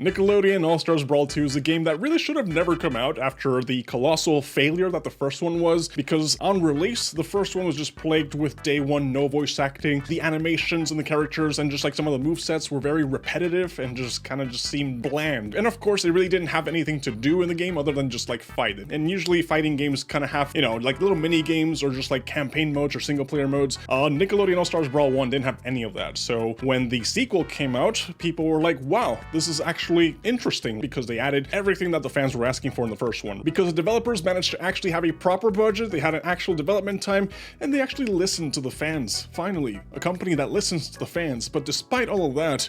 Nickelodeon All-Stars Brawl 2 is a game that really should have never come out after the colossal failure that the first one was, because on release, the first one was just plagued with day one no voice acting, the animations and the characters and just like some of the movesets were very repetitive and just kind of just seemed bland. And of course, they really didn't have anything to do in the game other than just like fight it. And usually fighting games kind of have, like little mini games or just like campaign modes or single player modes. Nickelodeon All-Stars Brawl 1 didn't have any of that. So when the sequel came out, people were like, wow, this is actually interesting, because they added everything that the fans were asking for in the first one. Because the developers managed to actually have a proper budget, they had an actual development time, and they actually listened to the fans. Finally, a company that listens to the fans. But despite all of that,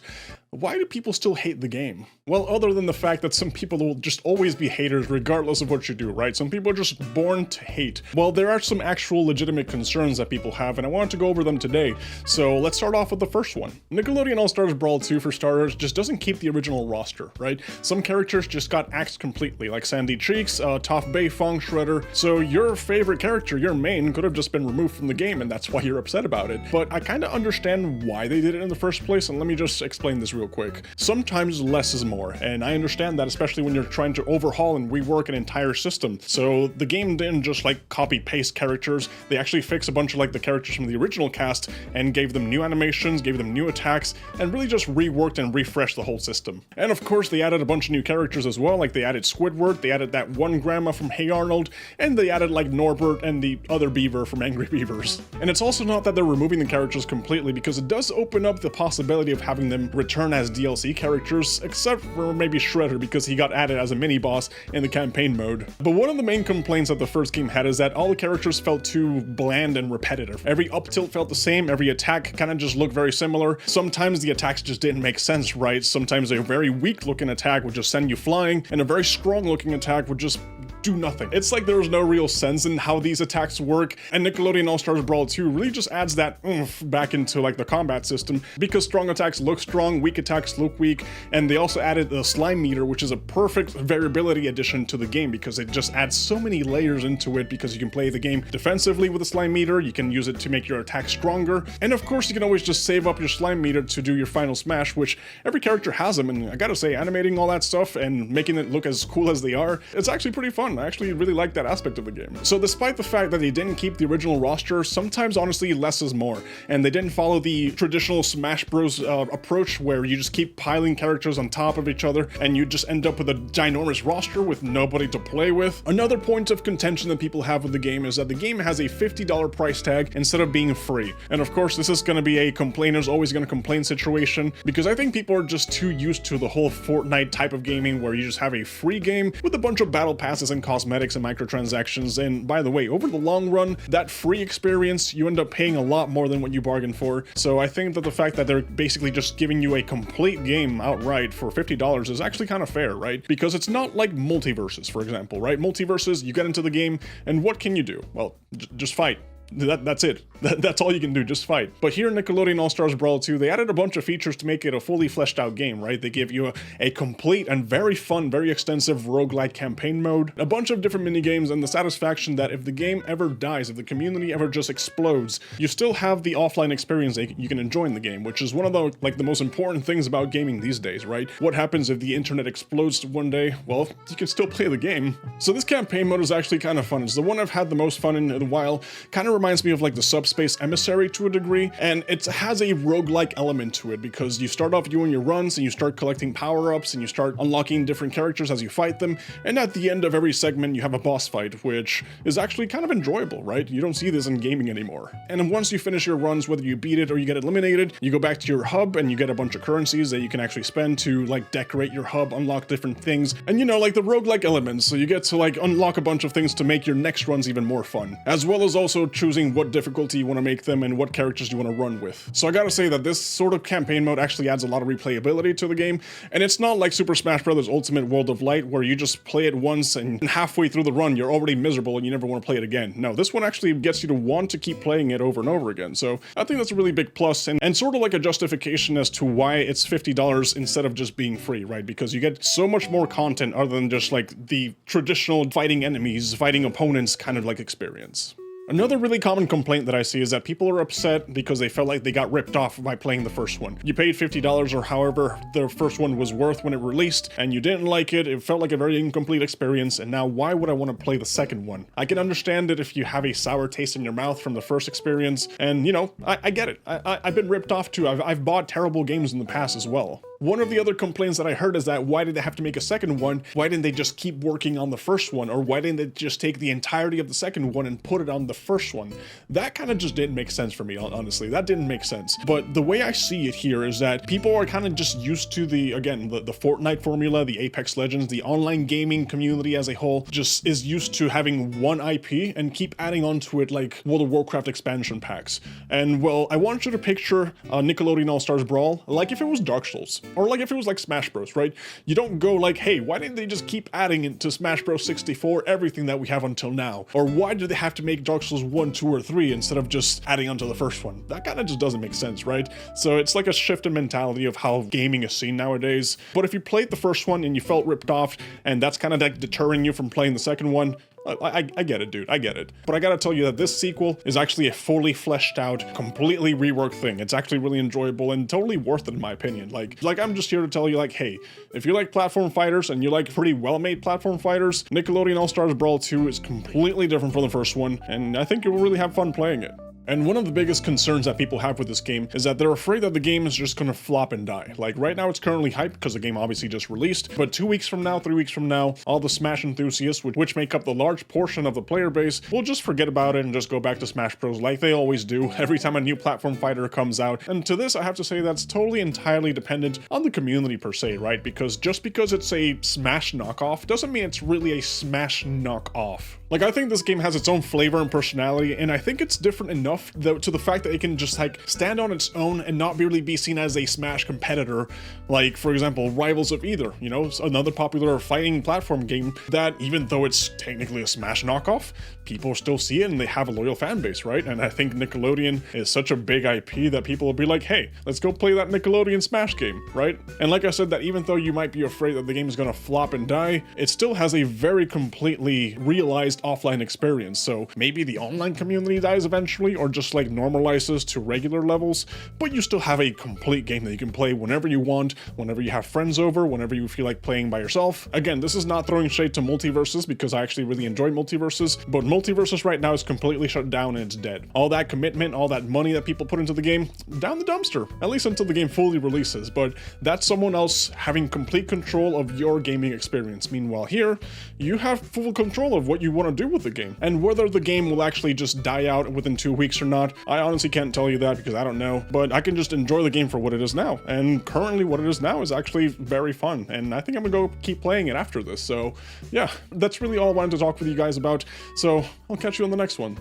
why do people still hate the game? Well, other than the fact that some people will just always be haters regardless of what you do, right? Some people are just born to hate. Well, there are some actual legitimate concerns that people have, and I wanted to go over them today. So let's start off with the first one. Nickelodeon All-Stars Brawl 2, for starters, just doesn't keep the original roster, right? Some characters just got axed completely, like Sandy Cheeks, Toph Bay, Fong Shredder. So your favorite character, your main, could have just been removed from the game, and that's why you're upset about it. But I kind of understand why they did it in the first place, and let me just explain this real quick. Sometimes less is more, and I understand that, especially when you're trying to overhaul and rework an entire system. So the game didn't just like copy paste characters, they actually fixed a bunch of like the characters from the original cast and gave them new animations, gave them new attacks, and really just reworked and refreshed the whole system. And of course they added a bunch of new characters as well, like they added Squidward, they added that one grandma from Hey Arnold, and they added like Norbert and the other beaver from Angry Beavers. And it's also not that they're removing the characters completely, because it does open up the possibility of having them return as DLC characters, except for maybe Shredder, because he got added as a mini-boss in the campaign mode. But one of the main complaints that the first game had is that all the characters felt too bland and repetitive. Every up tilt felt the same, every attack kind of just looked very similar. Sometimes the attacks just didn't make sense, right? Sometimes a very weak looking attack would just send you flying, and a very strong looking attack would just do nothing. It's like there was no real sense in how these attacks work, and Nickelodeon All-Stars Brawl 2 really just adds that oomph back into like the combat system, because strong attacks look strong, weak attacks look weak, and they also added the slime meter, which is a perfect variability addition to the game, because it just adds so many layers into it, because you can play the game defensively with the slime meter, you can use it to make your attack stronger, and of course you can always just save up your slime meter to do your final smash, which every character has them, and I gotta say, animating all that stuff and making it look as cool as they are, it's actually pretty fun. I actually really like that aspect of the game. So despite the fact that they didn't keep the original roster, sometimes honestly less is more, and they didn't follow the traditional Smash Bros approach where you just keep piling characters on top of each other and you just end up with a ginormous roster with nobody to play with. Another point of contention that people have with the game is that the game has a $50 price tag instead of being free. And of course this is going to be a complainers always going to complain situation, because I think people are just too used to the whole Fortnite type of gaming where you just have a free game with a bunch of battle passes and cosmetics and microtransactions. And by the way, over the long run, that free experience, you end up paying a lot more than what you bargained for. So I think that the fact that they're basically just giving you a complete game outright for $50 is actually kind of fair, right? Because it's not like Multiverses, for example, right? Multiverses, you get into the game, and what can you do? Well, just fight. That's it. That's all you can do, just fight. But here in Nickelodeon All-Stars Brawl 2, they added a bunch of features to make it a fully fleshed out game, right? They give you a complete and very fun, very extensive roguelike campaign mode, a bunch of different minigames, and the satisfaction that if the game ever dies, if the community ever just explodes, you still have the offline experience that you can enjoy in the game, which is one of the most important things about gaming these days, right? What happens if the internet explodes one day? Well, you can still play the game. So this campaign mode is actually kind of fun. It's the one I've had the most fun in a while. Kind of reminds me of like the Subspace Emissary to a degree, and it has a roguelike element to it, because you start off doing your runs and you start collecting power-ups and you start unlocking different characters as you fight them, and at the end of every segment you have a boss fight, which is actually kind of enjoyable, right? You don't see this in gaming anymore. And then once you finish your runs, whether you beat it or you get eliminated, you go back to your hub and you get a bunch of currencies that you can actually spend to like decorate your hub, unlock different things, and like the roguelike elements, so you get to like unlock a bunch of things to make your next runs even more fun, as well as also choosing what difficulty you want to make them and what characters you want to run with. So I gotta say that this sort of campaign mode actually adds a lot of replayability to the game, and it's not like Super Smash Bros. Ultimate World of Light where you just play it once and halfway through the run you're already miserable and you never want to play it again. No, this one actually gets you to want to keep playing it over and over again, so I think that's a really big plus, and sort of like a justification as to why it's $50 instead of just being free, right? Because you get so much more content other than just like the traditional fighting enemies, fighting opponents kind of like experience. Another really common complaint that I see is that people are upset because they felt like they got ripped off by playing the first one. You paid $50 or however the first one was worth when it released, and you didn't like it, it felt like a very incomplete experience, and now why would I want to play the second one? I can understand it if you have a sour taste in your mouth from the first experience, and you know, I get it. I've been ripped off too. I've bought terrible games in the past as well. One of the other complaints that I heard is that why did they have to make a second one? Why didn't they just keep working on the first one? Or why didn't they just take the entirety of the second one and put it on the first one? That kind of just didn't make sense for me, honestly. That didn't make sense. But the way I see it here is that people are kind of just used to the Fortnite formula, the Apex Legends, the online gaming community as a whole just is used to having one IP and keep adding onto it like World of Warcraft expansion packs. And well, I want you to picture Nickelodeon All-Star Brawl like if it was Dark Souls. Or like if it was like Smash Bros, right? You don't go like, hey, why didn't they just keep adding into Smash Bros 64 everything that we have until now? Or why do they have to make Dark Souls 1, 2, or 3 instead of just adding onto the first one? That kind of just doesn't make sense, right? So it's like a shift in mentality of how gaming is seen nowadays. But if you played the first one and you felt ripped off, and that's kind of like deterring you from playing the second one, I get it, dude. I get it. But I gotta tell you that this sequel is actually a fully fleshed out, completely reworked thing. It's actually really enjoyable and totally worth it in my opinion. Like I'm just here to tell you like, hey, if you like platform fighters and you like pretty well-made platform fighters, Nickelodeon All-Star Brawl 2 is completely different from the first one, and I think you'll really have fun playing it. And one of the biggest concerns that people have with this game is that they're afraid that the game is just gonna flop and die. Like right now it's currently hyped because the game obviously just released, but 2 weeks from now, 3 weeks from now, all the Smash enthusiasts, which make up the large portion of the player base, will just forget about it and just go back to Smash Bros like they always do every time a new platform fighter comes out. And to this, I have to say that's totally entirely dependent on the community per se, right? Because just because it's a Smash knockoff doesn't mean it's really a Smash knockoff. Like, I think this game has its own flavor and personality, and I think it's different enough to the fact that it can just like stand on its own and not really be seen as a Smash competitor. Like, for example, Rivals of Either, you know, another popular fighting platform game that even though it's technically a Smash knockoff, people still see it and they have a loyal fan base, right? And I think Nickelodeon is such a big IP that people will be like, hey, let's go play that Nickelodeon Smash game, right? And like I said, that even though you might be afraid that the game is gonna flop and die, it still has a very completely realized offline experience. So maybe the online community dies eventually or just like normalizes to regular levels, but you still have a complete game that you can play whenever you want, whenever you have friends over, whenever you feel like playing by yourself. Again, this is not throwing shade to multiverses because I actually really enjoy multiverses, but multiverses right now is completely shut down and it's dead. All that commitment, all that money that people put into the game, down the dumpster, at least until the game fully releases. But that's someone else having complete control of your gaming experience. Meanwhile here, you have full control of what you want to do with the game. And whether the game will actually just die out within 2 weeks or not, I honestly can't tell you that because I don't know, but I can just enjoy the game for what it is now. And currently what it is now is actually very fun, and I think I'm gonna go keep playing it after this. So yeah, that's really all I wanted to talk with you guys about. So I'll catch you on the next one.